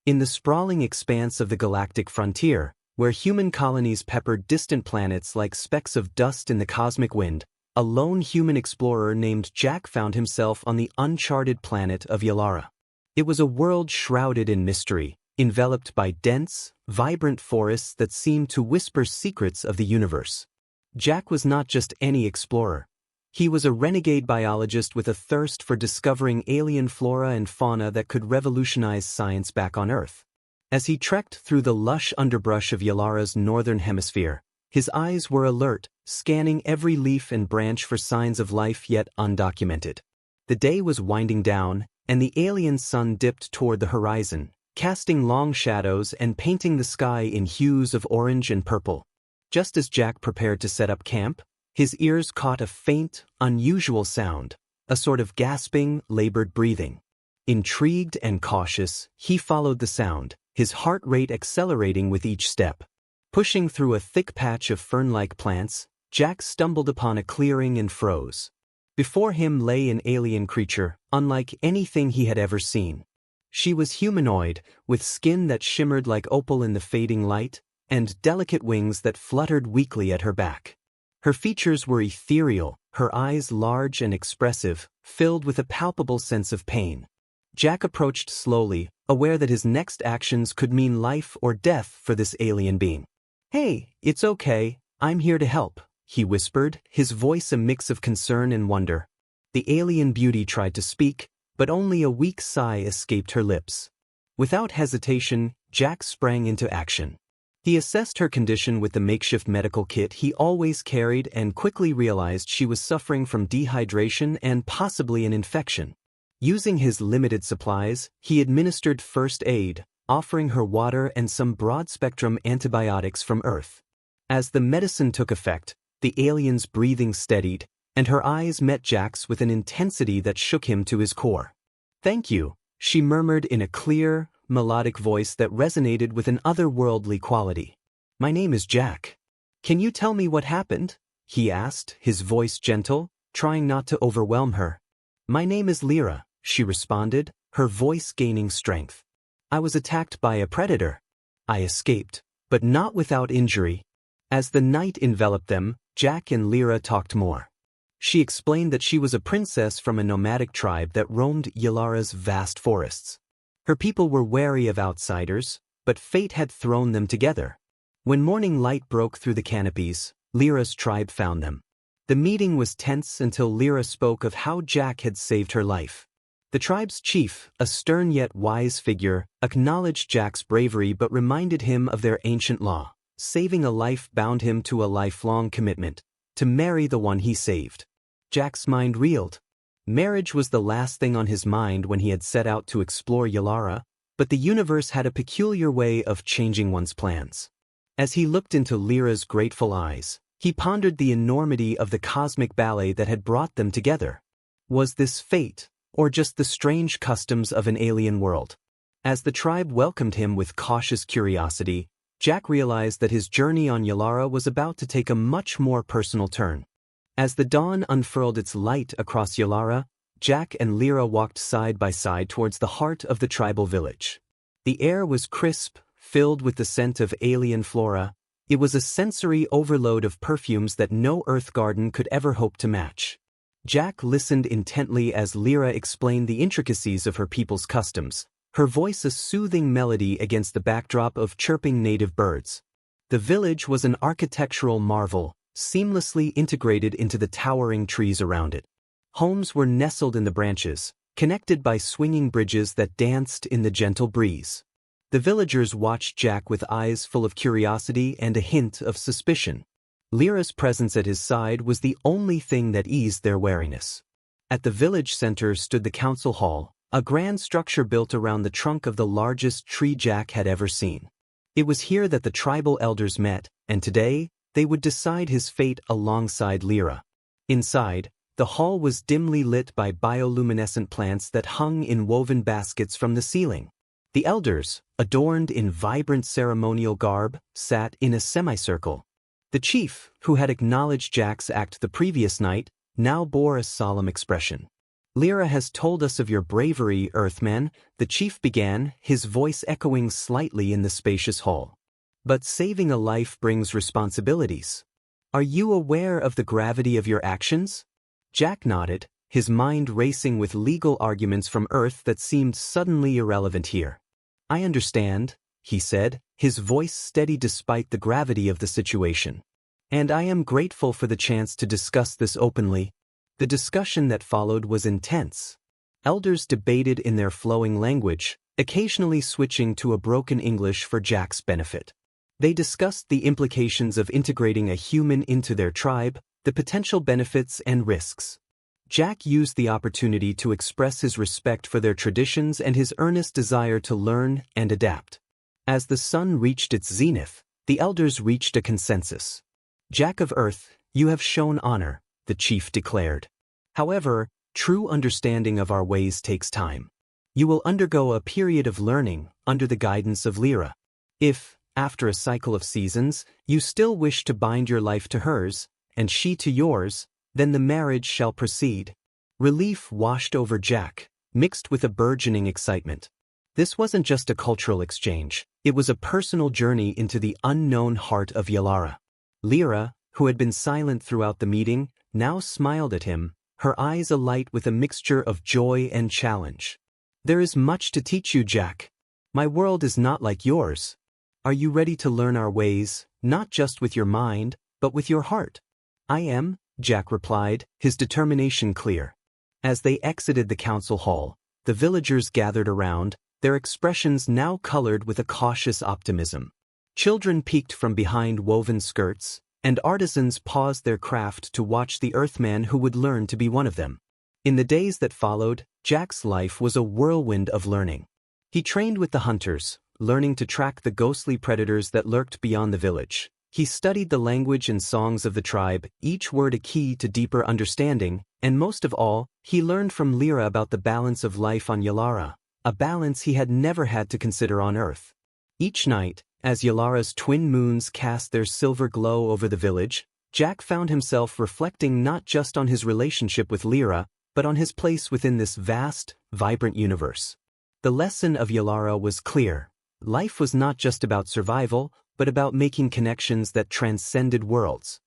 In the sprawling expanse of the galactic frontier, where human colonies peppered distant planets like specks of dust in the cosmic wind, a lone human explorer named Jack found himself on the uncharted planet of Yalara. It was a world shrouded in mystery, enveloped by dense, vibrant forests that seemed to whisper secrets of the universe. Jack was not just any explorer. He was a renegade biologist with a thirst for discovering alien flora and fauna that could revolutionize science back on Earth. As he trekked through the lush underbrush of Yalara's northern hemisphere, his eyes were alert, scanning every leaf and branch for signs of life yet undocumented. The day was winding down, and the alien sun dipped toward the horizon, casting long shadows and painting the sky in hues of orange and purple. Just as Jack prepared to set up camp, his ears caught a faint, unusual sound, a sort of gasping, labored breathing. Intrigued and cautious, he followed the sound, his heart rate accelerating with each step. Pushing through a thick patch of fern-like plants, Jack stumbled upon a clearing and froze. Before him lay an alien creature, unlike anything he had ever seen. She was humanoid, with skin that shimmered like opal in the fading light, and delicate wings that fluttered weakly at her back. Her features were ethereal, her eyes large and expressive, filled with a palpable sense of pain. Jack approached slowly, aware that his next actions could mean life or death for this alien being. "Hey, it's okay, I'm here to help," he whispered, his voice a mix of concern and wonder. The alien beauty tried to speak, but only a weak sigh escaped her lips. Without hesitation, Jack sprang into action. He assessed her condition with the makeshift medical kit he always carried and quickly realized she was suffering from dehydration and possibly an infection. Using his limited supplies, he administered first aid, offering her water and some broad-spectrum antibiotics from Earth. As the medicine took effect, the alien's breathing steadied, and her eyes met Jack's with an intensity that shook him to his core. "Thank you," she murmured in a clear, melodic voice that resonated with an otherworldly quality. "My name is Jack. Can you tell me what happened?" he asked, his voice gentle, trying not to overwhelm her. "My name is Lyra," she responded, her voice gaining strength. "I was attacked by a predator. I escaped, but not without injury." As the night enveloped them, Jack and Lyra talked more. She explained that she was a princess from a nomadic tribe that roamed Yalara's vast forests. Her people were wary of outsiders, but fate had thrown them together. When morning light broke through the canopies, Lyra's tribe found them. The meeting was tense until Lyra spoke of how Jack had saved her life. The tribe's chief, a stern yet wise figure, acknowledged Jack's bravery but reminded him of their ancient law. Saving a life bound him to a lifelong commitment, to marry the one he saved. Jack's mind reeled. Marriage was the last thing on his mind when he had set out to explore Yalara, but the universe had a peculiar way of changing one's plans. As he looked into Lyra's grateful eyes, he pondered the enormity of the cosmic ballet that had brought them together. Was this fate, or just the strange customs of an alien world? As the tribe welcomed him with cautious curiosity, Jack realized that his journey on Yalara was about to take a much more personal turn. As the dawn unfurled its light across Yalara, Jack and Lyra walked side by side towards the heart of the tribal village. The air was crisp, filled with the scent of alien flora. It was a sensory overload of perfumes that no Earth garden could ever hope to match. Jack listened intently as Lyra explained the intricacies of her people's customs, her voice a soothing melody against the backdrop of chirping native birds. The village was an architectural marvel, seamlessly integrated into the towering trees around it. Homes were nestled in the branches, connected by swinging bridges that danced in the gentle breeze. The villagers watched Jack with eyes full of curiosity and a hint of suspicion. Lyra's presence at his side was the only thing that eased their wariness. At the village center stood the council hall, a grand structure built around the trunk of the largest tree Jack had ever seen. It was here that the tribal elders met, and today, they would decide his fate alongside Lyra. Inside, the hall was dimly lit by bioluminescent plants that hung in woven baskets from the ceiling. The elders, adorned in vibrant ceremonial garb, sat in a semicircle. The chief, who had acknowledged Jack's act the previous night, now bore a solemn expression. Lyra has told us of your bravery, Earthman, the chief began, his voice echoing slightly in the spacious hall. But saving a life brings responsibilities. Are you aware of the gravity of your actions? Jack nodded, his mind racing with legal arguments from Earth that seemed suddenly irrelevant here. I understand, he said, his voice steady despite the gravity of the situation. And I am grateful for the chance to discuss this openly. The discussion that followed was intense. Elders debated in their flowing language, occasionally switching to a broken English for Jack's benefit. They discussed the implications of integrating a human into their tribe, the potential benefits and risks. Jack used the opportunity to express his respect for their traditions and his earnest desire to learn and adapt. As the sun reached its zenith, the elders reached a consensus. Jack of Earth, you have shown honor, the chief declared. However, true understanding of our ways takes time. You will undergo a period of learning under the guidance of Lyra. If, after a cycle of seasons, you still wish to bind your life to hers, and she to yours, then the marriage shall proceed. Relief washed over Jack, mixed with a burgeoning excitement. This wasn't just a cultural exchange, it was a personal journey into the unknown heart of Yalara. Lyra, who had been silent throughout the meeting, now smiled at him, her eyes alight with a mixture of joy and challenge. There is much to teach you, Jack. My world is not like yours. Are you ready to learn our ways, not just with your mind, but with your heart? I am, Jack replied, his determination clear. As they exited the council hall, the villagers gathered around, their expressions now colored with a cautious optimism. Children peeked from behind woven skirts, and artisans paused their craft to watch the Earthman who would learn to be one of them. In the days that followed, Jack's life was a whirlwind of learning. He trained with the hunters, learning to track the ghostly predators that lurked beyond the village. He studied the language and songs of the tribe, each word a key to deeper understanding, and most of all, he learned from Lyra about the balance of life on Yalara, a balance he had never had to consider on Earth. Each night, as Yalara's twin moons cast their silver glow over the village, Jack found himself reflecting not just on his relationship with Lyra, but on his place within this vast, vibrant universe. The lesson of Yalara was clear. Life was not just about survival, but about making connections that transcended worlds.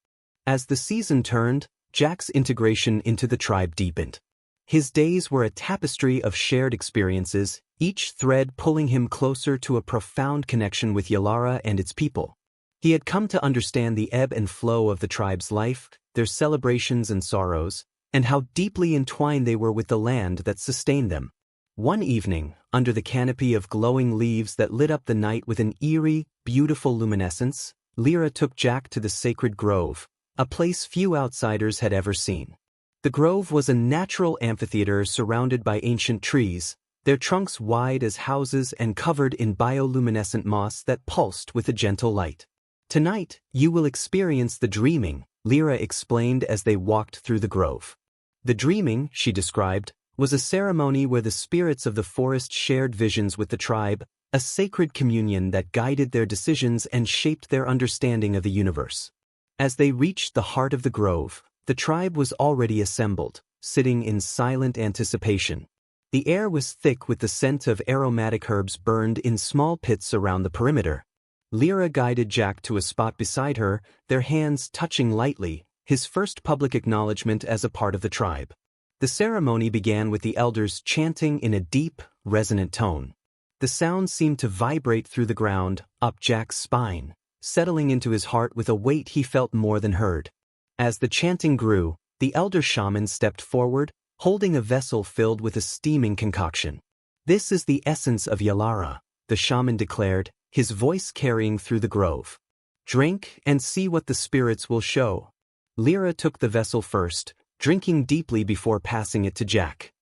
As the season turned, Jack's integration into the tribe deepened. His days were a tapestry of shared experiences, each thread pulling him closer to a profound connection with Yalara and its people. He had come to understand the ebb and flow of the tribe's life, their celebrations and sorrows, and how deeply entwined they were with the land that sustained them. One evening, under the canopy of glowing leaves that lit up the night with an eerie, beautiful luminescence, Lyra took Jack to the sacred grove, a place few outsiders had ever seen. The grove was a natural amphitheater surrounded by ancient trees, their trunks wide as houses and covered in bioluminescent moss that pulsed with a gentle light. Tonight, you will experience the dreaming, Lyra explained as they walked through the grove. The dreaming, she described, was a ceremony where the spirits of the forest shared visions with the tribe, a sacred communion that guided their decisions and shaped their understanding of the universe. As they reached the heart of the grove, the tribe was already assembled, sitting in silent anticipation. The air was thick with the scent of aromatic herbs burned in small pits around the perimeter. Lyra guided Jack to a spot beside her, their hands touching lightly, his first public acknowledgement as a part of the tribe. The ceremony began with the elders chanting in a deep, resonant tone. The sound seemed to vibrate through the ground, up Jack's spine, settling into his heart with a weight he felt more than heard. As the chanting grew, the elder shaman stepped forward, holding a vessel filled with a steaming concoction. This is the essence of Yalara, the shaman declared, his voice carrying through the grove. Drink and see what the spirits will show. Lyra took the vessel first, drinking deeply before passing it to Jack.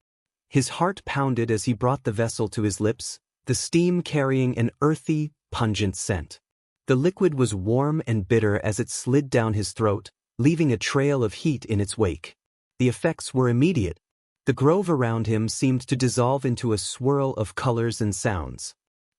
His heart pounded as he brought the vessel to his lips, the steam carrying an earthy, pungent scent. The liquid was warm and bitter as it slid down his throat, leaving a trail of heat in its wake. The effects were immediate. The grove around him seemed to dissolve into a swirl of colors and sounds.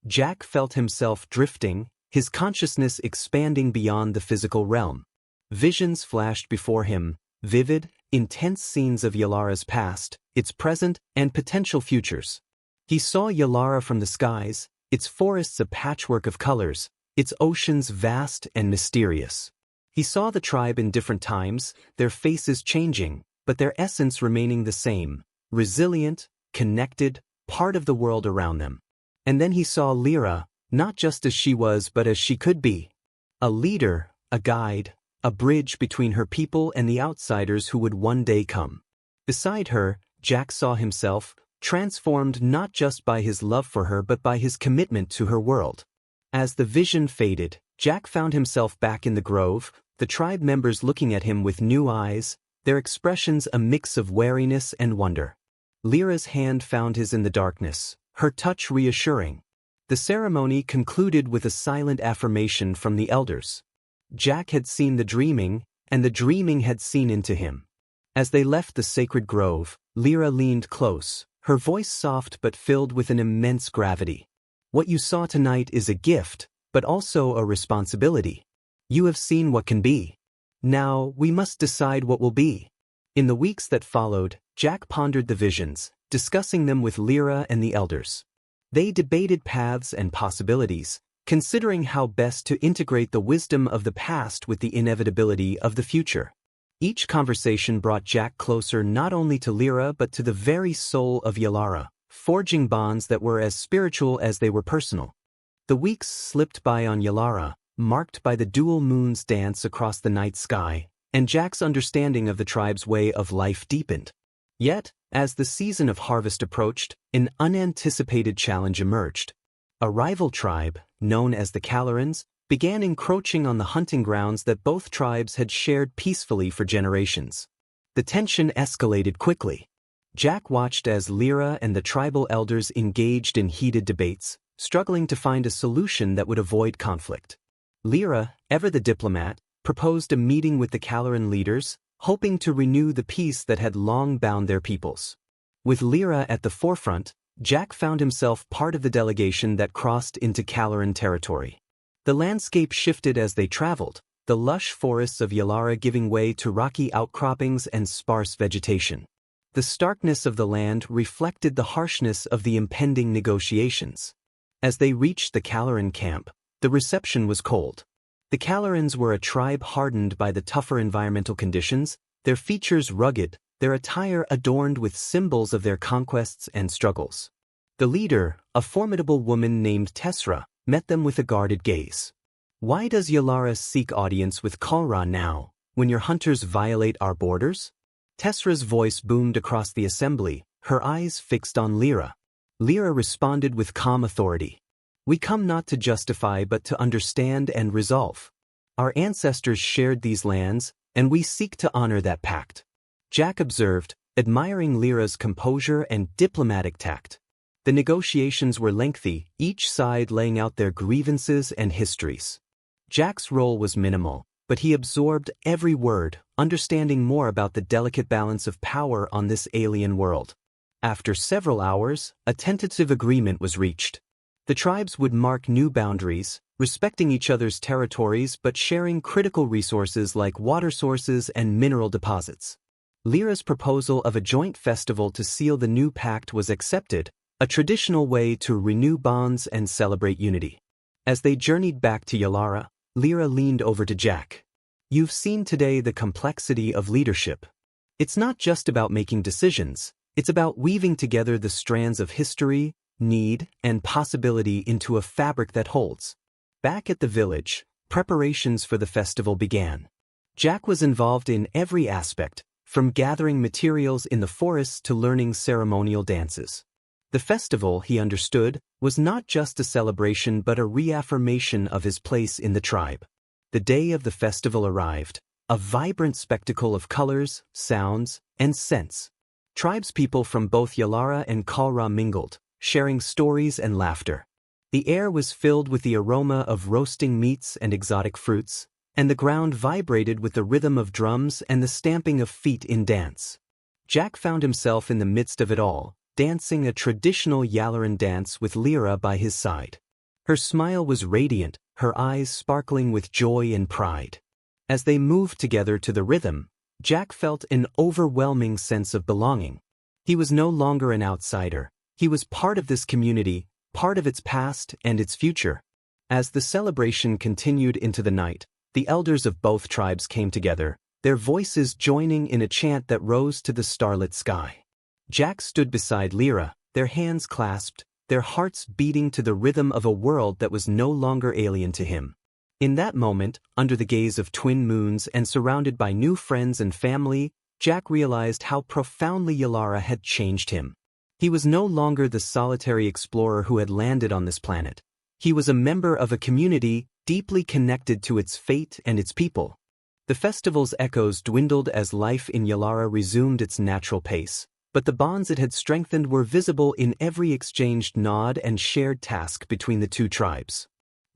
Jack felt himself drifting, his consciousness expanding beyond the physical realm. Visions flashed before him, vivid, intense scenes of Yalara's past, its present, and potential futures. He saw Yalara from the skies, its forests a patchwork of colors, its oceans vast and mysterious. He saw the tribe in different times, their faces changing, but their essence remaining the same, resilient, connected, part of the world around them. And then he saw Lyra, not just as she was but as she could be. A leader, a guide, a bridge between her people and the outsiders who would one day come. Beside her, Jack saw himself, transformed not just by his love for her but by his commitment to her world. As the vision faded, Jack found himself back in the grove, the tribe members looking at him with new eyes, their expressions a mix of wariness and wonder. Lyra's hand found his in the darkness, her touch reassuring. The ceremony concluded with a silent affirmation from the elders. Jack had seen the dreaming, and the dreaming had seen into him. As they left the sacred grove, Lyra leaned close, her voice soft but filled with an immense gravity. What you saw tonight is a gift, but also a responsibility. You have seen what can be. Now, we must decide what will be. In the weeks that followed, Jack pondered the visions, discussing them with Lyra and the elders. They debated paths and possibilities, considering how best to integrate the wisdom of the past with the inevitability of the future. Each conversation brought Jack closer not only to Lyra but to the very soul of Yalara, forging bonds that were as spiritual as they were personal. The weeks slipped by on Yalara, marked by the dual moons dance across the night sky, and Jack's understanding of the tribe's way of life deepened. Yet, as the season of harvest approached, an unanticipated challenge emerged. A rival tribe, known as the Calorans, began encroaching on the hunting grounds that both tribes had shared peacefully for generations. The tension escalated quickly. Jack watched as Lyra and the tribal elders engaged in heated debates, struggling to find a solution that would avoid conflict. Lyra, ever the diplomat, proposed a meeting with the Caloran leaders, hoping to renew the peace that had long bound their peoples. With Lyra at the forefront, Jack found himself part of the delegation that crossed into Caloran territory. The landscape shifted as they traveled, the lush forests of Yalara giving way to rocky outcroppings and sparse vegetation. The starkness of the land reflected the harshness of the impending negotiations. As they reached the Caloran camp, the reception was cold. The Calorans were a tribe hardened by the tougher environmental conditions, their features rugged, their attire adorned with symbols of their conquests and struggles. The leader, a formidable woman named Tessra, met them with a guarded gaze. "Why does Yalara seek audience with Kalra now, when your hunters violate our borders?" Tessra's voice boomed across the assembly, her eyes fixed on Lyra. Lyra responded with calm authority. "We come not to justify but to understand and resolve. Our ancestors shared these lands, and we seek to honor that pact." Jack observed, admiring Lyra's composure and diplomatic tact. The negotiations were lengthy, each side laying out their grievances and histories. Jack's role was minimal, but he absorbed every word, understanding more about the delicate balance of power on this alien world. After several hours, a tentative agreement was reached. The tribes would mark new boundaries, respecting each other's territories but sharing critical resources like water sources and mineral deposits. Lyra's proposal of a joint festival to seal the new pact was accepted, a traditional way to renew bonds and celebrate unity. As they journeyed back to Yalara, Lyra leaned over to Jack. "You've seen today the complexity of leadership. It's not just about making decisions, it's about weaving together the strands of history, need, and possibility into a fabric that holds." Back at the village, preparations for the festival began. Jack was involved in every aspect, from gathering materials in the forests to learning ceremonial dances. The festival, he understood, was not just a celebration but a reaffirmation of his place in the tribe. The day of the festival arrived, a vibrant spectacle of colors, sounds, and scents. Tribespeople from both Yalara and Kalra mingled, sharing stories and laughter. The air was filled with the aroma of roasting meats and exotic fruits, and the ground vibrated with the rhythm of drums and the stamping of feet in dance. Jack found himself in the midst of it all, dancing a traditional Yalaran dance with Lyra by his side. Her smile was radiant, her eyes sparkling with joy and pride. As they moved together to the rhythm, Jack felt an overwhelming sense of belonging. He was no longer an outsider. He was part of this community, part of its past and its future. As the celebration continued into the night, the elders of both tribes came together, their voices joining in a chant that rose to the starlit sky. Jack stood beside Lyra, their hands clasped, their hearts beating to the rhythm of a world that was no longer alien to him. In that moment, under the gaze of twin moons and surrounded by new friends and family, Jack realized how profoundly Yalara had changed him. He was no longer the solitary explorer who had landed on this planet. He was a member of a community deeply connected to its fate and its people. The festival's echoes dwindled as life in Yalara resumed its natural pace, but the bonds it had strengthened were visible in every exchanged nod and shared task between the two tribes.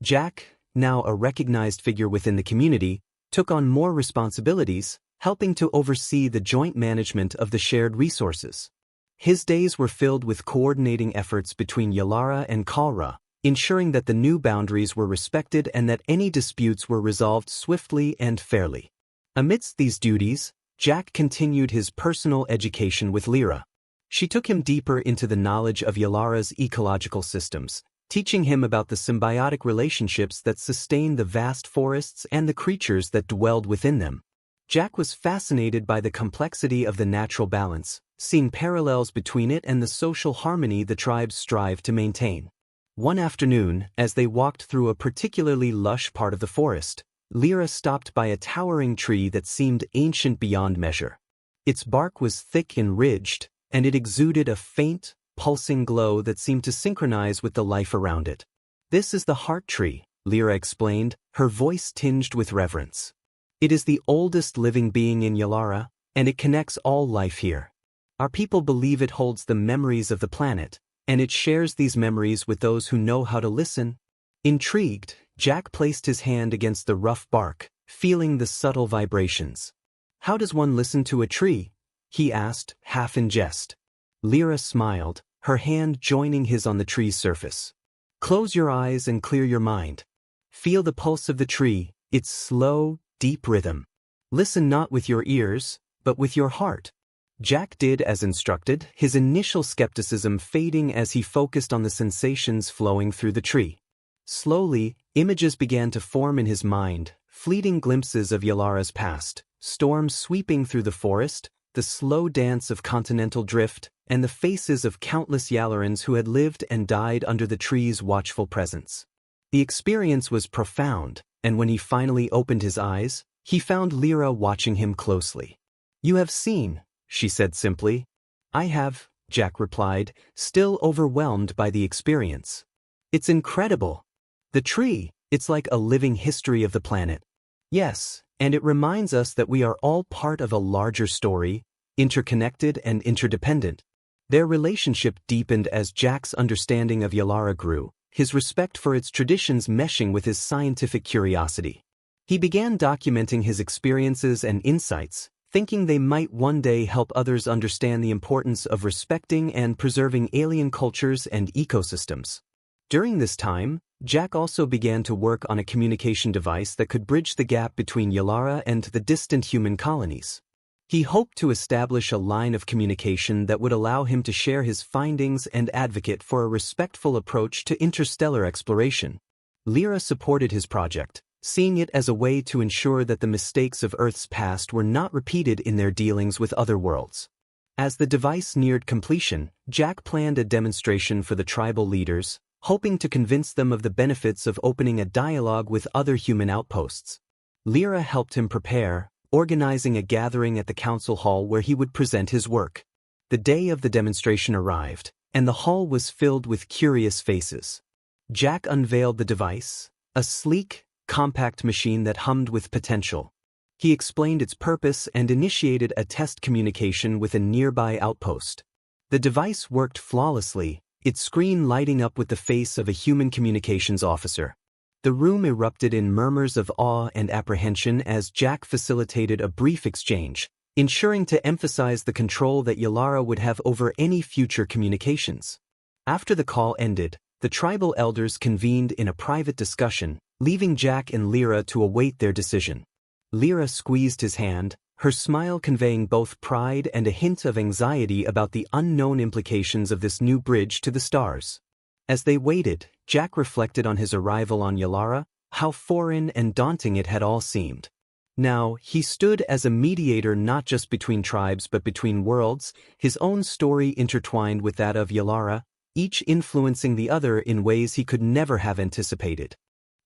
Jack, now a recognized figure within the community, took on more responsibilities, helping to oversee the joint management of the shared resources. His days were filled with coordinating efforts between Yalara and Kalra, ensuring that the new boundaries were respected and that any disputes were resolved swiftly and fairly. Amidst these duties, Jack continued his personal education with Lyra. She took him deeper into the knowledge of Yalara's ecological systems, teaching him about the symbiotic relationships that sustain the vast forests and the creatures that dwelled within them. Jack was fascinated by the complexity of the natural balance, seeing parallels between it and the social harmony the tribes strive to maintain. One afternoon, as they walked through a particularly lush part of the forest, Lyra stopped by a towering tree that seemed ancient beyond measure. Its bark was thick and ridged, and it exuded a faint, pulsing glow that seemed to synchronize with the life around it. "This is the heart tree," Lyra explained, her voice tinged with reverence. "It is the oldest living being in Yalara, and it connects all life here. Our people believe it holds the memories of the planet, and it shares these memories with those who know how to listen." Intrigued, Jack placed his hand against the rough bark, feeling the subtle vibrations. "How does one listen to a tree?" he asked, half in jest. Lyra smiled, her hand joining his on the tree's surface. "Close your eyes and clear your mind. Feel the pulse of the tree, its slow, deep rhythm. Listen not with your ears, but with your heart." Jack did as instructed, his initial skepticism fading as he focused on the sensations flowing through the tree. Slowly, images began to form in his mind, fleeting glimpses of Yalara's past, storms sweeping through the forest, the slow dance of continental drift, and the faces of countless Yalarans who had lived and died under the tree's watchful presence. The experience was profound, and when he finally opened his eyes, he found Lyra watching him closely. "You have seen," she said simply. "I have," Jack replied, still overwhelmed by the experience. "It's incredible. The tree, it's like a living history of the planet." "Yes, and it reminds us that we are all part of a larger story, interconnected and interdependent." Their relationship deepened as Jack's understanding of Yalara grew, his respect for its traditions meshing with his scientific curiosity. He began documenting his experiences and insights, thinking they might one day help others understand the importance of respecting and preserving alien cultures and ecosystems. During this time, Jack also began to work on a communication device that could bridge the gap between Yalara and the distant human colonies. He hoped to establish a line of communication that would allow him to share his findings and advocate for a respectful approach to interstellar exploration. Lyra supported his project, seeing it as a way to ensure that the mistakes of Earth's past were not repeated in their dealings with other worlds. As the device neared completion, Jack planned a demonstration for the tribal leaders, hoping to convince them of the benefits of opening a dialogue with other human outposts. Lyra helped him prepare, organizing a gathering at the council hall where he would present his work. The day of the demonstration arrived, and the hall was filled with curious faces. Jack unveiled the device, a sleek, compact machine that hummed with potential. He explained its purpose and initiated a test communication with a nearby outpost. The device worked flawlessly, its screen lighting up with the face of a human communications officer. The room erupted in murmurs of awe and apprehension as Jack facilitated a brief exchange, ensuring to emphasize the control that Yalara would have over any future communications. After the call ended, the tribal elders convened in a private discussion, leaving Jack and Lyra to await their decision. Lyra squeezed his hand, her smile conveying both pride and a hint of anxiety about the unknown implications of this new bridge to the stars. As they waited, Jack reflected on his arrival on Yalara, how foreign and daunting it had all seemed. Now, he stood as a mediator not just between tribes but between worlds, his own story intertwined with that of Yalara, each influencing the other in ways he could never have anticipated.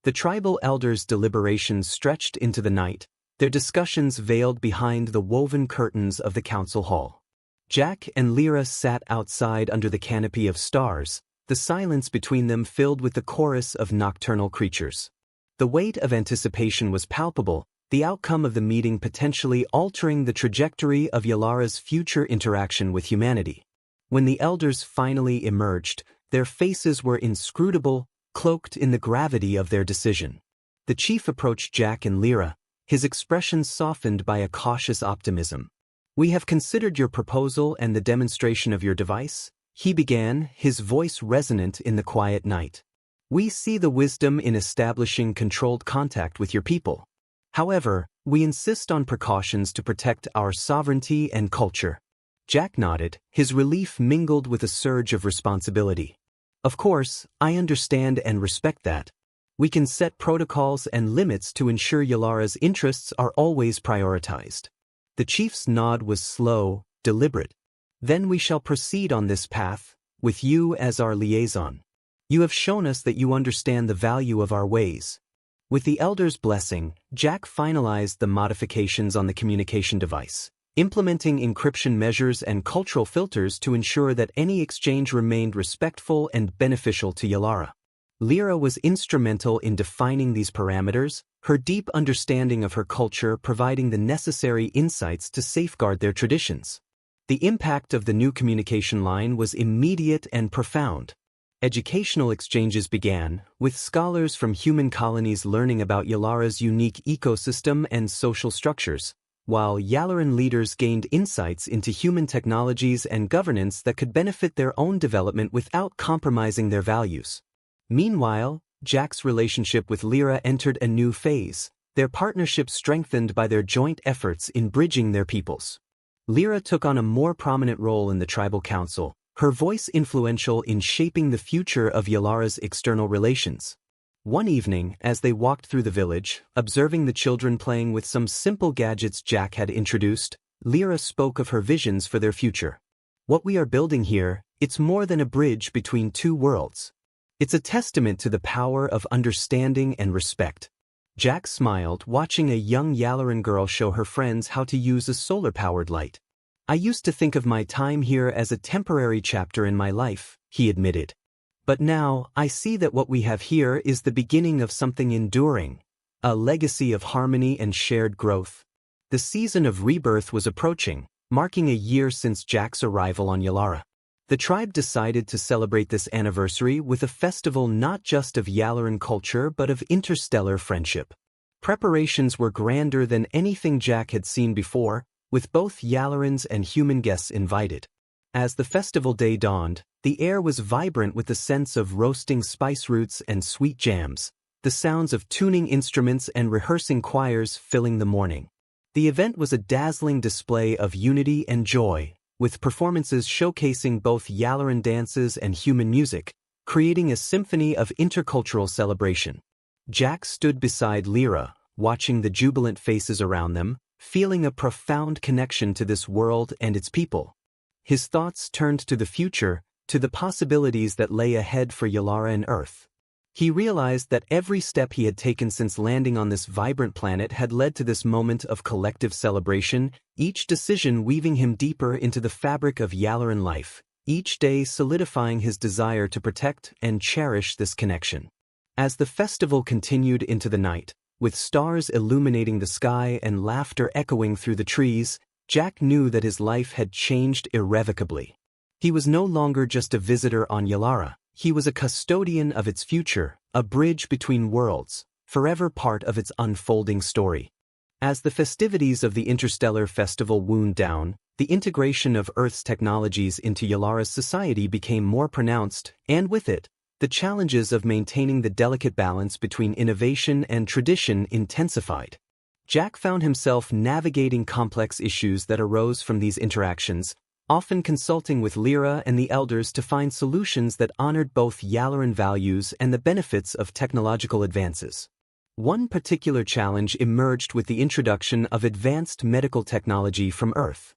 The tribal elders' deliberations stretched into the night, their discussions veiled behind the woven curtains of the council hall. Jack and Lyra sat outside under the canopy of stars, the silence between them filled with the chorus of nocturnal creatures. The weight of anticipation was palpable, the outcome of the meeting potentially altering the trajectory of Yalara's future interaction with humanity. When the elders finally emerged, their faces were inscrutable, cloaked in the gravity of their decision. The chief approached Jack and Lyra, his expression softened by a cautious optimism. "We have considered your proposal and the demonstration of your device," he began, his voice resonant in the quiet night. "We see the wisdom in establishing controlled contact with your people. However, we insist on precautions to protect our sovereignty and culture." Jack nodded, his relief mingled with a surge of responsibility. "Of course, I understand and respect that. We can set protocols and limits to ensure Yalara's interests are always prioritized." The chief's nod was slow, deliberate. "Then we shall proceed on this path, with you as our liaison. You have shown us that you understand the value of our ways." With the elder's blessing, Jack finalized the modifications on the communication device, implementing encryption measures and cultural filters to ensure that any exchange remained respectful and beneficial to Yalara. Lyra was instrumental in defining these parameters, her deep understanding of her culture providing the necessary insights to safeguard their traditions. The impact of the new communication line was immediate and profound. Educational exchanges began, with scholars from human colonies learning about Yalara's unique ecosystem and social structures, while Yalaran leaders gained insights into human technologies and governance that could benefit their own development without compromising their values. Meanwhile, Jack's relationship with Lyra entered a new phase, their partnership strengthened by their joint efforts in bridging their peoples. Lyra took on a more prominent role in the tribal council, her voice influential in shaping the future of Yalara's external relations. One evening, as they walked through the village, observing the children playing with some simple gadgets Jack had introduced, Lyra spoke of her visions for their future. "What we are building here, it's more than a bridge between two worlds. It's a testament to the power of understanding and respect." Jack smiled, watching a young Yalaran girl show her friends how to use a solar-powered light. "I used to think of my time here as a temporary chapter in my life," he admitted. "But now, I see that what we have here is the beginning of something enduring, a legacy of harmony and shared growth." The season of rebirth was approaching, marking a year since Jack's arrival on Yalara. The tribe decided to celebrate this anniversary with a festival not just of Yalaran culture but of interstellar friendship. Preparations were grander than anything Jack had seen before, with both Yalarans and human guests invited. As the festival day dawned, the air was vibrant with the sense of roasting spice roots and sweet jams, the sounds of tuning instruments and rehearsing choirs filling the morning. The event was a dazzling display of unity and joy, with performances showcasing both Yalaran dances and human music, creating a symphony of intercultural celebration. Jack stood beside Lyra, watching the jubilant faces around them, feeling a profound connection to this world and its people. His thoughts turned to the future, to the possibilities that lay ahead for Yalara and Earth. He realized that every step he had taken since landing on this vibrant planet had led to this moment of collective celebration, each decision weaving him deeper into the fabric of Yalaran life, each day solidifying his desire to protect and cherish this connection. As the festival continued into the night, with stars illuminating the sky and laughter echoing through the trees, Jack knew that his life had changed irrevocably. He was no longer just a visitor on Yalara, he was a custodian of its future, a bridge between worlds, forever part of its unfolding story. As the festivities of the Interstellar Festival wound down, the integration of Earth's technologies into Yalara's society became more pronounced, and with it, the challenges of maintaining the delicate balance between innovation and tradition intensified. Jack found himself navigating complex issues that arose from these interactions, often consulting with Lyra and the elders to find solutions that honored both Yalaran values and the benefits of technological advances. One particular challenge emerged with the introduction of advanced medical technology from Earth.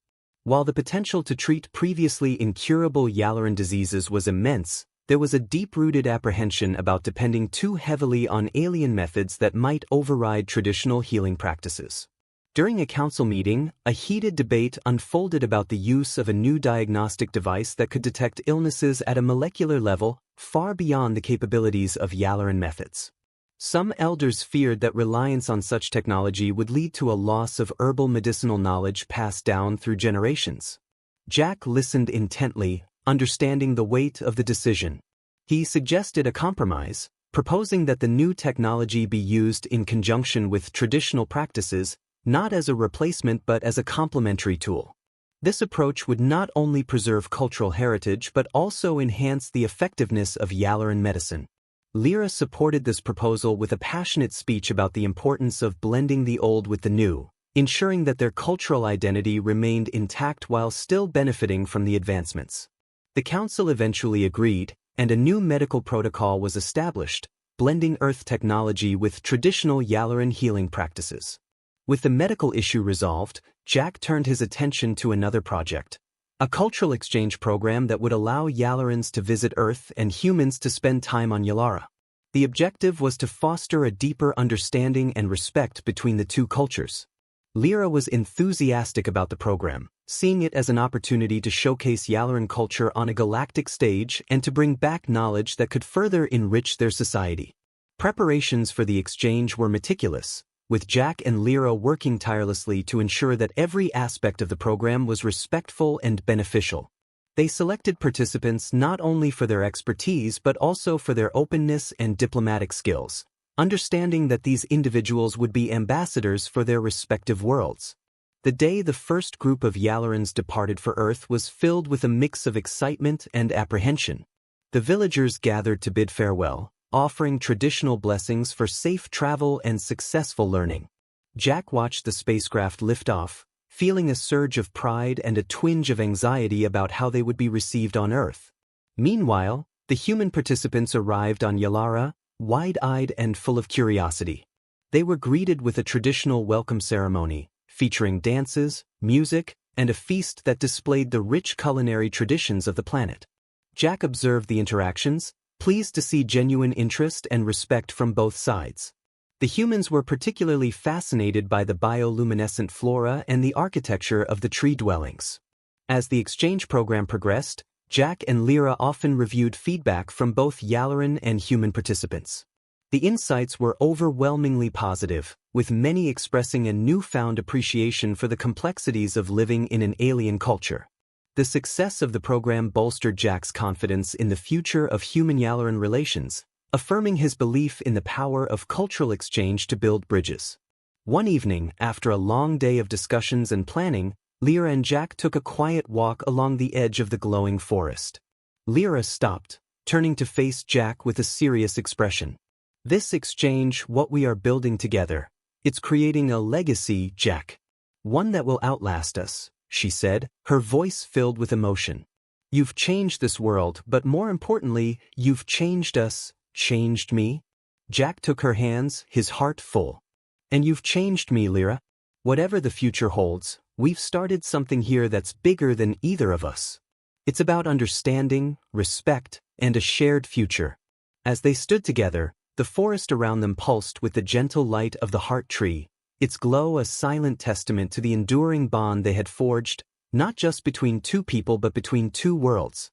While the potential to treat previously incurable Yalaran diseases was immense, there was a deep-rooted apprehension about depending too heavily on alien methods that might override traditional healing practices. During a council meeting, a heated debate unfolded about the use of a new diagnostic device that could detect illnesses at a molecular level far beyond the capabilities of Yalaran methods. Some elders feared that reliance on such technology would lead to a loss of herbal medicinal knowledge passed down through generations. Jack listened intently, understanding the weight of the decision. He suggested a compromise, proposing that the new technology be used in conjunction with traditional practices, not as a replacement but as a complementary tool. This approach would not only preserve cultural heritage but also enhance the effectiveness of Yalaran medicine. Lyra supported this proposal with a passionate speech about the importance of blending the old with the new, ensuring that their cultural identity remained intact while still benefiting from the advancements. The council eventually agreed, and a new medical protocol was established, blending Earth technology with traditional Yalaran healing practices. With the medical issue resolved, Jack turned his attention to another project, a cultural exchange program that would allow Yalarans to visit Earth and humans to spend time on Yalara. The objective was to foster a deeper understanding and respect between the two cultures. Lyra was enthusiastic about the program, seeing it as an opportunity to showcase Yalaran culture on a galactic stage and to bring back knowledge that could further enrich their society. Preparations for the exchange were meticulous, with Jack and Lyra working tirelessly to ensure that every aspect of the program was respectful and beneficial. They selected participants not only for their expertise but also for their openness and diplomatic skills, understanding that these individuals would be ambassadors for their respective worlds. The day the first group of Yalarans departed for Earth was filled with a mix of excitement and apprehension. The villagers gathered to bid farewell, offering traditional blessings for safe travel and successful learning. Jack watched the spacecraft lift off, feeling a surge of pride and a twinge of anxiety about how they would be received on Earth. Meanwhile, the human participants arrived on Yalara, wide-eyed and full of curiosity. They were greeted with a traditional welcome ceremony, featuring dances, music, and a feast that displayed the rich culinary traditions of the planet. Jack observed the interactions, pleased to see genuine interest and respect from both sides. The humans were particularly fascinated by the bioluminescent flora and the architecture of the tree dwellings. As the exchange program progressed, Jack and Lyra often reviewed feedback from both Yalaran and human participants. The insights were overwhelmingly positive, with many expressing a newfound appreciation for the complexities of living in an alien culture. The success of the program bolstered Jack's confidence in the future of human-Yalaran relations, affirming his belief in the power of cultural exchange to build bridges. One evening, after a long day of discussions and planning, Lyra and Jack took a quiet walk along the edge of the glowing forest. Lyra stopped, turning to face Jack with a serious expression. "This exchange, what we are building together, it's creating a legacy, Jack. One that will outlast us," she said, her voice filled with emotion. "You've changed this world, but more importantly, you've changed us, changed me." Jack took her hands, his heart full. "And you've changed me, Lyra. Whatever the future holds, we've started something here that's bigger than either of us. It's about understanding, respect, and a shared future." As they stood together, the forest around them pulsed with the gentle light of the heart tree, its glow a silent testament to the enduring bond they had forged, not just between two people but between two worlds.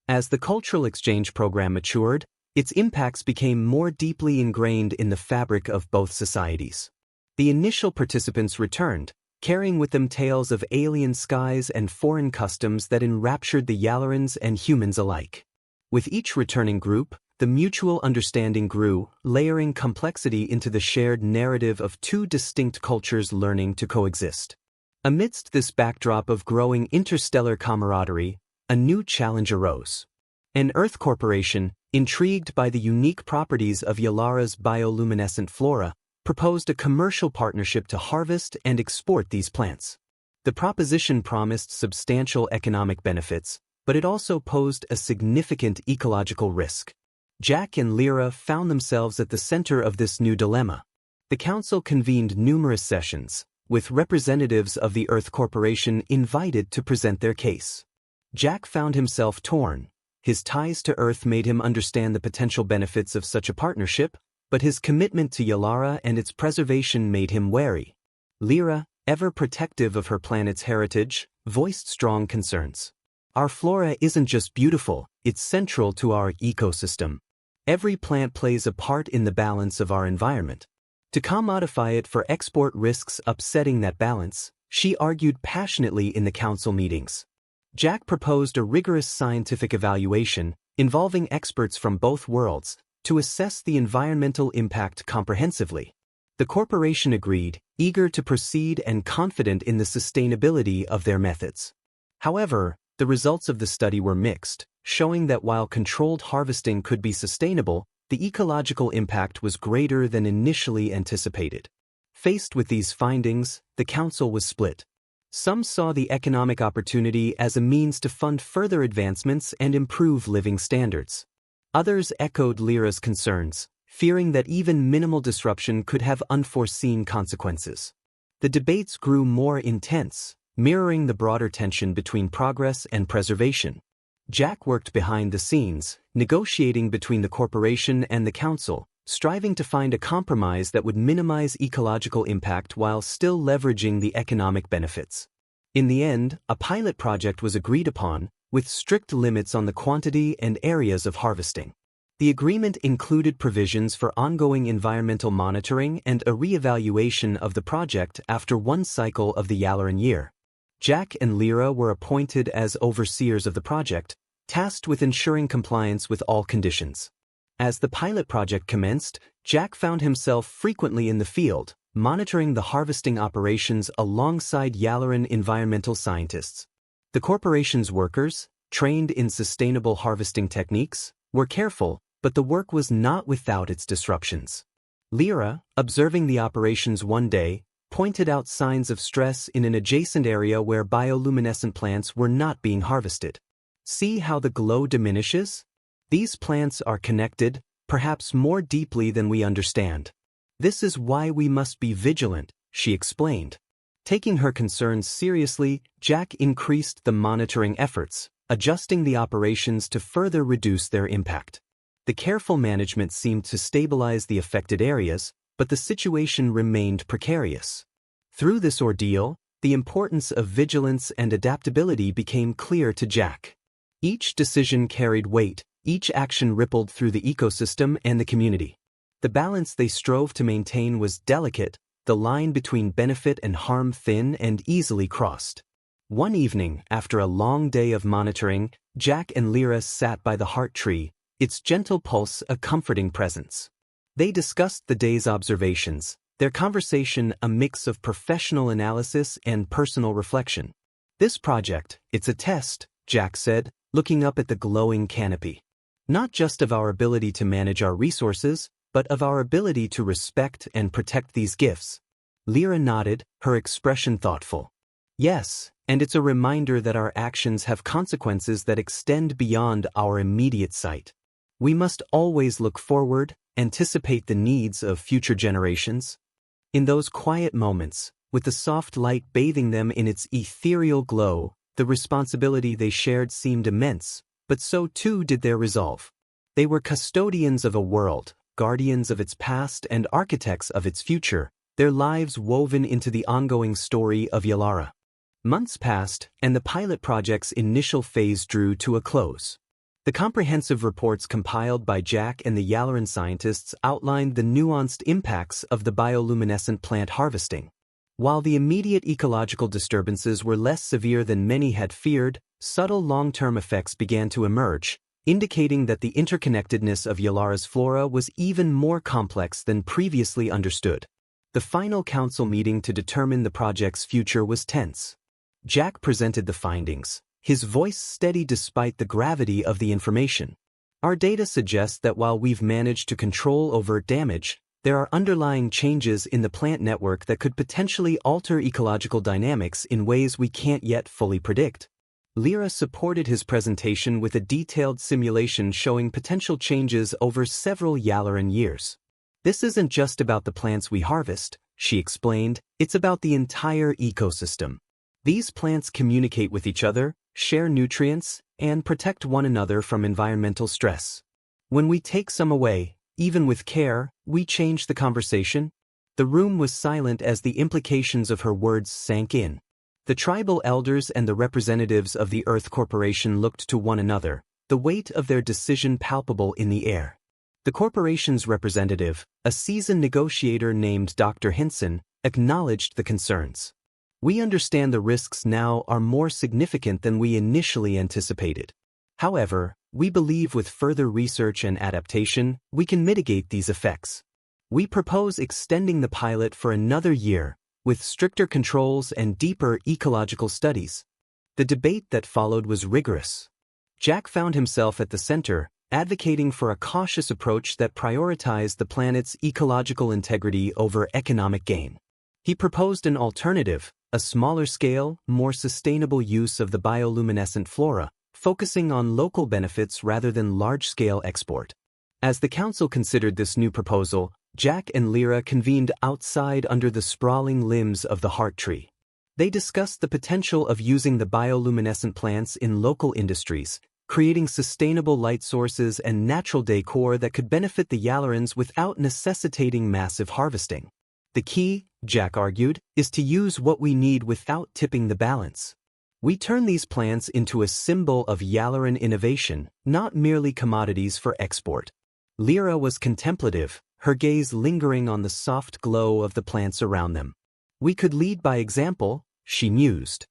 As the cultural exchange program matured, its impacts became more deeply ingrained in the fabric of both societies. The initial participants returned, carrying with them tales of alien skies and foreign customs that enraptured the Yalarans and humans alike. With each returning group, the mutual understanding grew, layering complexity into the shared narrative of two distinct cultures learning to coexist. Amidst this backdrop of growing interstellar camaraderie, a new challenge arose. An Earth corporation, intrigued by the unique properties of Yalara's bioluminescent flora, proposed a commercial partnership to harvest and export these plants. The proposition promised substantial economic benefits, but it also posed a significant ecological risk. Jack and Lyra found themselves at the center of this new dilemma. The council convened numerous sessions, with representatives of the Earth Corporation invited to present their case. Jack found himself torn. His ties to Earth made him understand the potential benefits of such a partnership, but his commitment to Yalara and its preservation made him wary. Lyra, ever protective of her planet's heritage, voiced strong concerns. Our flora isn't just beautiful, it's central to our ecosystem. Every plant plays a part in the balance of our environment. To commodify it for export risks upsetting that balance, she argued passionately in the council meetings. Jack proposed a rigorous scientific evaluation, involving experts from both worlds, to assess the environmental impact comprehensively. The corporation agreed, eager to proceed and confident in the sustainability of their methods. However, the results of the study were mixed, showing that while controlled harvesting could be sustainable, the ecological impact was greater than initially anticipated. Faced with these findings, the council was split. Some saw the economic opportunity as a means to fund further advancements and improve living standards. Others echoed Lyra's concerns, fearing that even minimal disruption could have unforeseen consequences. The debates grew more intense, mirroring the broader tension between progress and preservation. Jack worked behind the scenes, negotiating between the corporation and the council, striving to find a compromise that would minimize ecological impact while still leveraging the economic benefits. In the end, a pilot project was agreed upon, with strict limits on the quantity and areas of harvesting. The agreement included provisions for ongoing environmental monitoring and a re-evaluation of the project after one cycle of the Yalaran year. Jack and Lyra were appointed as overseers of the project, tasked with ensuring compliance with all conditions. As the pilot project commenced, Jack found himself frequently in the field, monitoring the harvesting operations alongside Yalaran environmental scientists. The corporation's workers, trained in sustainable harvesting techniques, were careful, but the work was not without its disruptions. Lyra, observing the operations one day, pointed out signs of stress in an adjacent area where bioluminescent plants were not being harvested. See how the glow diminishes? These plants are connected, perhaps more deeply than we understand. This is why we must be vigilant, she explained. Taking her concerns seriously, Jack increased the monitoring efforts, adjusting the operations to further reduce their impact. The careful management seemed to stabilize the affected areas, but the situation remained precarious. Through this ordeal, the importance of vigilance and adaptability became clear to Jack. Each decision carried weight, each action rippled through the ecosystem and the community. The balance they strove to maintain was delicate, the line between benefit and harm thin and easily crossed. One evening, after a long day of monitoring, Jack and Lyra sat by the heart tree, its gentle pulse a comforting presence. They discussed the day's observations, their conversation a mix of professional analysis and personal reflection. This project, it's a test, Jack said, looking up at the glowing canopy. Not just of our ability to manage our resources, but of our ability to respect and protect these gifts. Lyra nodded, her expression thoughtful. Yes, and it's a reminder that our actions have consequences that extend beyond our immediate sight. We must always look forward, anticipate the needs of future generations. In those quiet moments, with the soft light bathing them in its ethereal glow, the responsibility they shared seemed immense, but so too did their resolve. They were custodians of a world, guardians of its past and architects of its future, their lives woven into the ongoing story of Yalara. Months passed, and the pilot project's initial phase drew to a close. The comprehensive reports compiled by Jack and the Yalaran scientists outlined the nuanced impacts of the bioluminescent plant harvesting. While the immediate ecological disturbances were less severe than many had feared, subtle long-term effects began to emerge, indicating that the interconnectedness of Yalara's flora was even more complex than previously understood. The final council meeting to determine the project's future was tense. Jack presented the findings, his voice steady despite the gravity of the information. Our data suggests that while we've managed to control overt damage, There are underlying changes in the plant network that could potentially alter ecological dynamics in ways we can't yet fully predict. Lyra supported his presentation with a detailed simulation showing potential changes over several Yalaran years. This isn't just about the plants we harvest, she explained, it's about the entire ecosystem. These plants communicate with each other, share nutrients, and protect one another from environmental stress. When we take some away, even with care, we change the conversation. The room was silent as the implications of her words sank in. The tribal elders and the representatives of the Earth Corporation looked to one another, the weight of their decision palpable in the air. The corporation's representative, a seasoned negotiator named Dr. Hinson, acknowledged the concerns. We understand the risks now are more significant than we initially anticipated. However, we believe with further research and adaptation, we can mitigate these effects. We propose extending the pilot for another year, with stricter controls and deeper ecological studies. The debate that followed was rigorous. Jack found himself at the center, advocating for a cautious approach that prioritized the planet's ecological integrity over economic gain. He proposed an alternative, a smaller-scale, more sustainable use of the bioluminescent flora, focusing on local benefits rather than large-scale export. As the council considered this new proposal, Jack and Lyra convened outside under the sprawling limbs of the heart tree. They discussed the potential of using the bioluminescent plants in local industries, creating sustainable light sources and natural decor that could benefit the Yalarans without necessitating massive harvesting. The key, Jack argued, is to use what we need without tipping the balance. We turn these plants into a symbol of Yalaran innovation, not merely commodities for export. Lyra was contemplative, her gaze lingering on the soft glow of the plants around them. We could lead by example, she mused.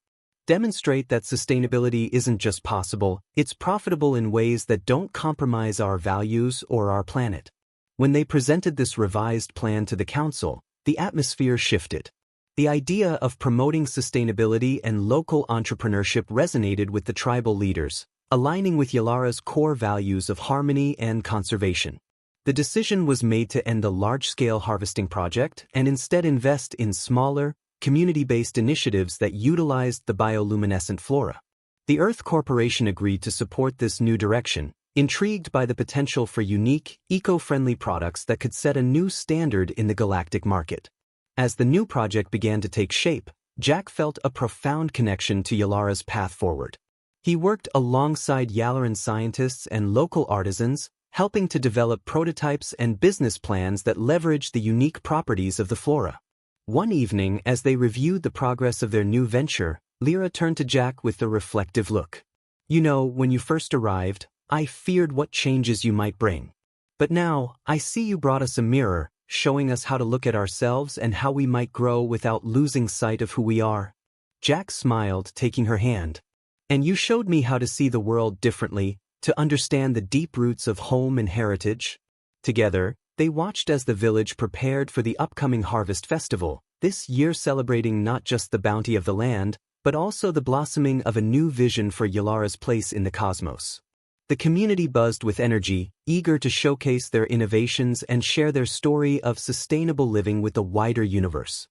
Demonstrate that sustainability isn't just possible, it's profitable in ways that don't compromise our values or our planet. When they presented this revised plan to the council, the atmosphere shifted. The idea of promoting sustainability and local entrepreneurship resonated with the tribal leaders, aligning with Yalara's core values of harmony and conservation. The decision was made to end the large-scale harvesting project and instead invest in smaller, community-based initiatives that utilized the bioluminescent flora. The Earth Corporation agreed to support this new direction, intrigued by the potential for unique, eco-friendly products that could set a new standard in the galactic market. As the new project began to take shape, Jack felt a profound connection to Yalara's path forward. He worked alongside Yalaran scientists and local artisans, helping to develop prototypes and business plans that leverage the unique properties of the flora. One evening, as they reviewed the progress of their new venture, Lyra turned to Jack with a reflective look. "You know, when you first arrived, I feared what changes you might bring. But now, I see you brought us a mirror, showing us how to look at ourselves and how we might grow without losing sight of who we are." Jack smiled, taking her hand. "And you showed me how to see the world differently, to understand the deep roots of home and heritage." Together, they watched as the village prepared for the upcoming harvest festival, this year celebrating not just the bounty of the land, but also the blossoming of a new vision for Yalara's place in the cosmos. The community buzzed with energy, eager to showcase their innovations and share their story of sustainable living with the wider universe.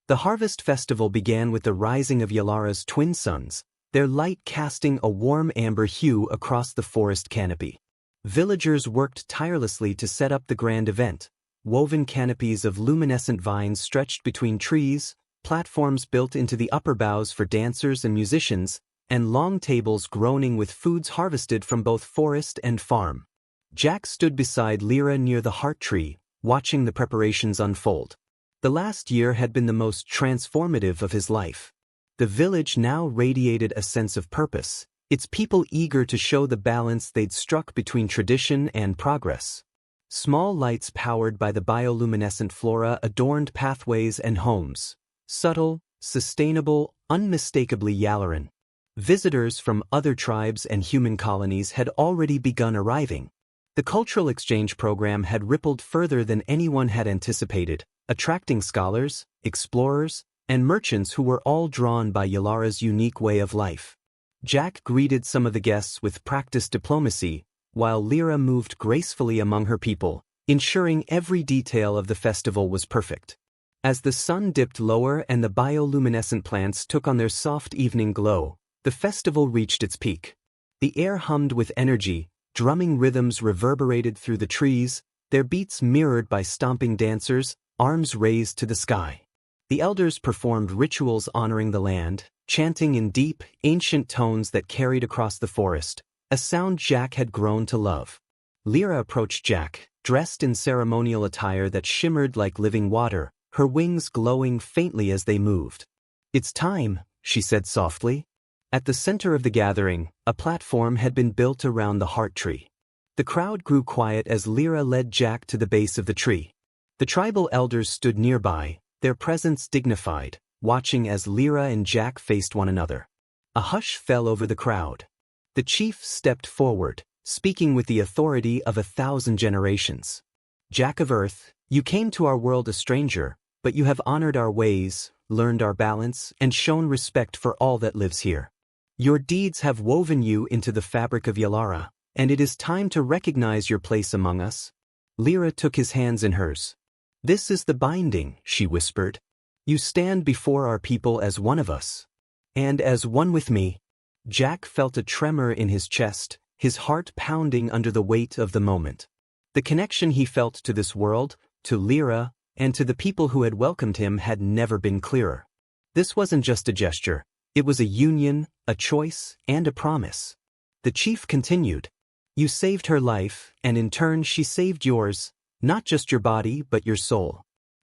The harvest festival began with the rising of Yalara's twin suns, their light casting a warm amber hue across the forest canopy. Villagers worked tirelessly to set up the grand event. Woven canopies of luminescent vines stretched between trees, platforms built into the upper boughs for dancers and musicians, and long tables groaning with foods harvested from both forest and farm. Jack stood beside Lyra near the heart tree, watching the preparations unfold. The last year had been the most transformative of his life. The village now radiated a sense of purpose, its people eager to show the balance they'd struck between tradition and progress. Small lights powered by the bioluminescent flora adorned pathways and homes. Subtle, sustainable, unmistakably Yalaran. Visitors from other tribes and human colonies had already begun arriving. The cultural exchange program had rippled further than anyone had anticipated, attracting scholars, explorers, and merchants who were all drawn by Yalara's unique way of life. Jack greeted some of the guests with practiced diplomacy, while Lyra moved gracefully among her people, ensuring every detail of the festival was perfect. As the sun dipped lower and the bioluminescent plants took on their soft evening glow, the festival reached its peak. The air hummed with energy, drumming rhythms reverberated through the trees, their beats mirrored by stomping dancers, arms raised to the sky. The elders performed rituals honoring the land, chanting in deep, ancient tones that carried across the forest, a sound Jack had grown to love. Lyra approached Jack, dressed in ceremonial attire that shimmered like living water, her wings glowing faintly as they moved. "It's time," she said softly. At the center of the gathering, a platform had been built around the heart tree. The crowd grew quiet as Lyra led Jack to the base of the tree. The tribal elders stood nearby, their presence dignified, watching as Lyra and Jack faced one another. A hush fell over the crowd. The chief stepped forward, speaking with the authority of 1,000 generations. "Jack of Earth, you came to our world a stranger, but you have honored our ways, learned our balance, and shown respect for all that lives here. Your deeds have woven you into the fabric of Yalara, and it is time to recognize your place among us." Lyra took his hands in hers. "This is the binding," she whispered. "You stand before our people as one of us. And as one with me." Jack felt a tremor in his chest, his heart pounding under the weight of the moment. The connection he felt to this world, to Lyra, and to the people who had welcomed him had never been clearer. This wasn't just a gesture, it was a union, a choice, and a promise. The chief continued, "You saved her life, and in turn she saved yours, not just your body but your soul.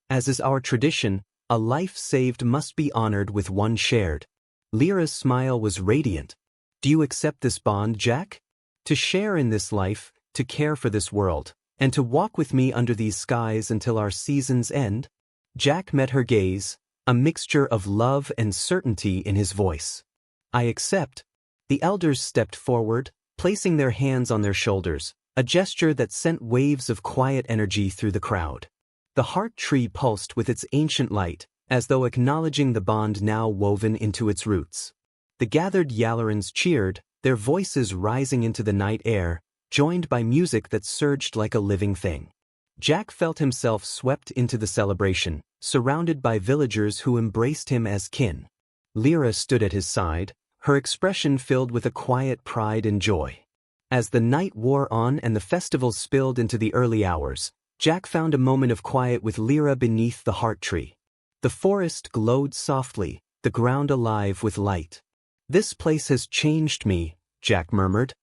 As is our tradition, a life saved must be honored with one shared." Lyra's smile was radiant. "Do you accept this bond, Jack? To share in this life, to care for this world, and to walk with me under these skies until our seasons end?" Jack met her gaze, a mixture of love and certainty in his voice. "I accept." The elders stepped forward, placing their hands on their shoulders, a gesture that sent waves of quiet energy through the crowd. The heart tree pulsed with its ancient light, as though acknowledging the bond now woven into its roots. The gathered Yalarans cheered, their voices rising into the night air, joined by music that surged like a living thing. Jack felt himself swept into the celebration, surrounded by villagers who embraced him as kin. Lyra stood at his side, her expression filled with a quiet pride and joy. As the night wore on and the festival spilled into the early hours, Jack found a moment of quiet with Lyra beneath the heart tree. The forest glowed softly, the ground alive with light. "This place has changed me," Jack murmured.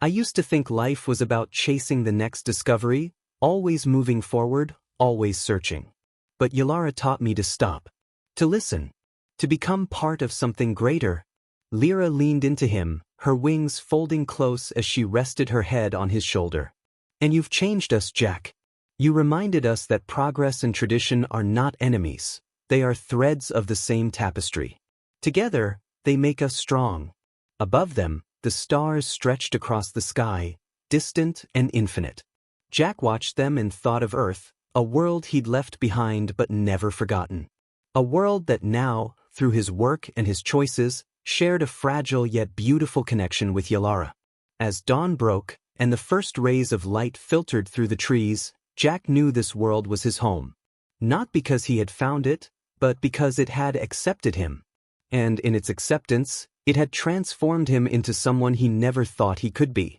"I used to think life was about chasing the next discovery, always moving forward, always searching. But Yalara taught me to stop, to listen, to become part of something greater." Lyra leaned into him, her wings folding close as she rested her head on his shoulder. "And you've changed us, Jack. You reminded us that progress and tradition are not enemies. They are threads of the same tapestry. Together, they make us strong." Above them, the stars stretched across the sky, distant and infinite. Jack watched them and thought of Earth, a world he'd left behind but never forgotten. A world that now, through his work and his choices, shared a fragile yet beautiful connection with Yalara. As dawn broke, and the first rays of light filtered through the trees, Jack knew this world was his home. Not because he had found it, but because it had accepted him. And in its acceptance, it had transformed him into someone he never thought he could be.